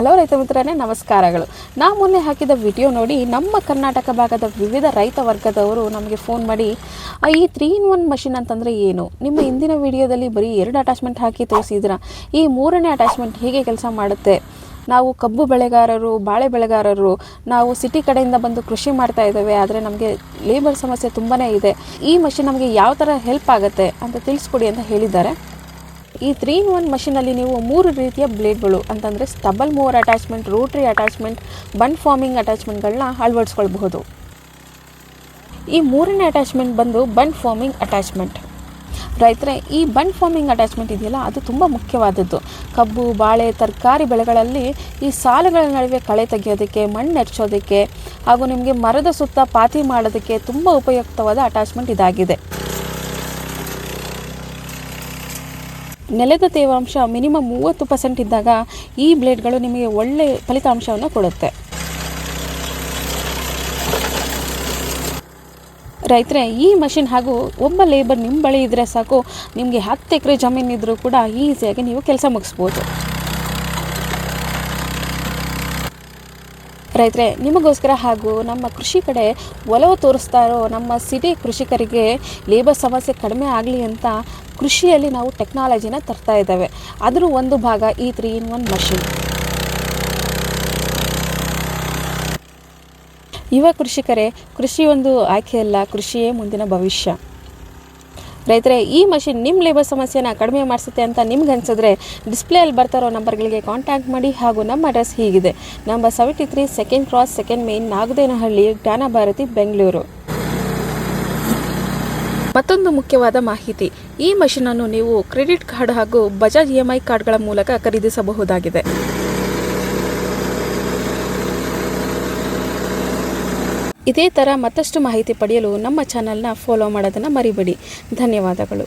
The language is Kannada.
ಹಲೋ ರೈತ ಮಿತ್ರರೇ, ನಮಸ್ಕಾರಗಳು. ನಾವು ಮೊನ್ನೆ ಹಾಕಿದ ವಿಡಿಯೋ ನೋಡಿ ನಮ್ಮ ಕರ್ನಾಟಕ ಭಾಗದ ವಿವಿಧ ರೈತ ವರ್ಗದವರು ನಮಗೆ ಫೋನ್ ಮಾಡಿ ಈ 3-in-1 ಮಷಿನ್ ಅಂತಂದರೆ ಏನು, ನಿಮ್ಮ ಇಂದಿನ ವಿಡಿಯೋದಲ್ಲಿ ಬರೀ 2 ಅಟ್ಯಾಚ್ಮೆಂಟ್ ಹಾಕಿ ತೋರಿಸಿದ್ರ, ಈ 3ನೇ ಅಟ್ಯಾಚ್ಮೆಂಟ್ ಹೇಗೆ ಕೆಲಸ ಮಾಡುತ್ತೆ, ನಾವು ಕಬ್ಬು ಬೆಳೆಗಾರರು, ಬಾಳೆ ಬೆಳೆಗಾರರು, ನಾವು ಸಿಟಿ ಕಡೆಯಿಂದ ಬಂದು ಕೃಷಿ ಮಾಡ್ತಾ ಇದ್ದೇವೆ, ಆದರೆ ನಮಗೆ ಲೇಬರ್ ಸಮಸ್ಯೆ ತುಂಬಾ ಇದೆ, ಈ ಮಷಿನ್ ನಮಗೆ ಯಾವ ಥರ ಹೆಲ್ಪ್ ಆಗುತ್ತೆ ಅಂತ ತಿಳಿಸ್ಕೊಡಿ ಅಂತ ಹೇಳಿದ್ದಾರೆ. ಈ 3-in-1 ಮಷಿನಲ್ಲಿ ನೀವು 3 ರೀತಿಯ ಬ್ಲೇಡ್ಗಳು ಅಂತಂದರೆ stubble mower attachment, rotary attachment, bund forming ಅಟ್ಯಾಚ್ಮೆಂಟ್ಗಳನ್ನ ಅಳವಡಿಸ್ಕೊಳ್ಬಹುದು. ಈ 3ನೇ ಅಟ್ಯಾಚ್ಮೆಂಟ್ ಬಂದು ಬಂಡ್ ಫಾರ್ಮಿಂಗ್ ಅಟ್ಯಾಚ್ಮೆಂಟ್. ರೈತರೇ, ಈ ಬಂಡ್ ಫಾರ್ಮಿಂಗ್ ಅಟ್ಯಾಚ್ಮೆಂಟ್ ಇದೆಯಲ್ಲ, ಅದು ತುಂಬ ಮುಖ್ಯವಾದದ್ದು. ಕಬ್ಬು, ಬಾಳೆ, ತರಕಾರಿ ಬೆಳೆಗಳಲ್ಲಿ ಈ ಸಾಲುಗಳ ನಡುವೆ ಕಳೆ ತೆಗೆಯೋದಕ್ಕೆ, ಮಣ್ಣು ನೆಚ್ಚೋದಕ್ಕೆ ಹಾಗೂ ನಿಮಗೆ ಮರದ ಸುತ್ತ ಪಾತಿ ಮಾಡೋದಕ್ಕೆ ತುಂಬ ಉಪಯುಕ್ತವಾದ ಅಟ್ಯಾಚ್ಮೆಂಟ್ ಇದಾಗಿದೆ. ನೆಲದ ತೇವಾಂಶ ಮಿನಿಮಮ್ 30% ಇದ್ದಾಗ ಈ ಬ್ಲೇಡ್ಗಳು ನಿಮಗೆ ಒಳ್ಳೆಯ ಫಲಿತಾಂಶವನ್ನು ಕೊಡುತ್ತೆ. ರೈತರೇ, ಈ ಮಷಿನ್ ಹಾಗೂ ಒಬ್ಬ ಲೇಬರ್ ನಿಮ್ಮ ಬಳಿ ಇದ್ದರೆ ಸಾಕು, ನಿಮಗೆ 10 ಎಕರೆ ಜಮೀನಿದ್ರೂ ಕೂಡ ಈಸಿಯಾಗಿ ನೀವು ಕೆಲಸ ಮುಗಿಸ್ಬೋದು. ರೈತರೇ, ನಿಮಗೋಸ್ಕರ ಹಾಗೂ ನಮ್ಮ ಕೃಷಿ ಕಡೆ ಒಲವು ತೋರಿಸ್ತಾ ಇರೋ ನಮ್ಮ ಸಿಟಿ ಕೃಷಿಕರಿಗೆ ಲೇಬರ್ ಸಮಸ್ಯೆ ಕಡಿಮೆ ಆಗಲಿ ಅಂತ ಕೃಷಿಯಲ್ಲಿ ನಾವು ಟೆಕ್ನಾಲಜಿನ ತರ್ತಾ ಇದ್ದೇವೆ. ಅದರ ಒಂದು ಭಾಗ ಈ 3-in-1 ಮಷಿನ್. ಯುವ ಕೃಷಿಕರೇ, ಕೃಷಿ ಒಂದು ಆಯ್ಕೆಯಲ್ಲ, ಕೃಷಿಯೇ ಮುಂದಿನ ಭವಿಷ್ಯ. ರೈತರೇ, ಈ ಮಷಿನ್ ನಿಮ್ಮ ಲೇಬರ್ ಸಮಸ್ಯೆನ ಕಡಿಮೆ ಮಾಡಿಸುತ್ತೆ ಅಂತ ನಿಮ್ಗೆ ಅನಿಸಿದ್ರೆ ಡಿಸ್ಪ್ಲೇಯಲ್ಲಿ ಬರ್ತಾರೋ ನಂಬರ್ಗಳಿಗೆ ಕಾಂಟ್ಯಾಕ್ಟ್ ಮಾಡಿ. ಹಾಗೂ ನಮ್ಮ ಅಡ್ರೆಸ್ ಹೀಗಿದೆ: number 73 2nd Cross 2nd Main, ನಾಗದೇನಹಳ್ಳಿ, ಜ್ಞಾನ ಭಾರತಿ, ಬೆಂಗಳೂರು. ಮತ್ತೊಂದು ಮುಖ್ಯವಾದ ಮಾಹಿತಿ, ಈ ಮಷಿನನ್ನು ನೀವು ಕ್ರೆಡಿಟ್ ಕಾರ್ಡ್ ಹಾಗೂ ಬಜಾಜ್ EMI ಕಾರ್ಡ್ಗಳ ಮೂಲಕ ಖರೀದಿಸಬಹುದಾಗಿದೆ. ಇದೇ ಥರ ಮತ್ತಷ್ಟು ಮಾಹಿತಿ ಪಡೆಯಲು ನಮ್ಮ ಚಾನಲ್ನ ಫಾಲೋ ಮಾಡೋದನ್ನು ಮರಿಬೇಡಿ. ಧನ್ಯವಾದಗಳು.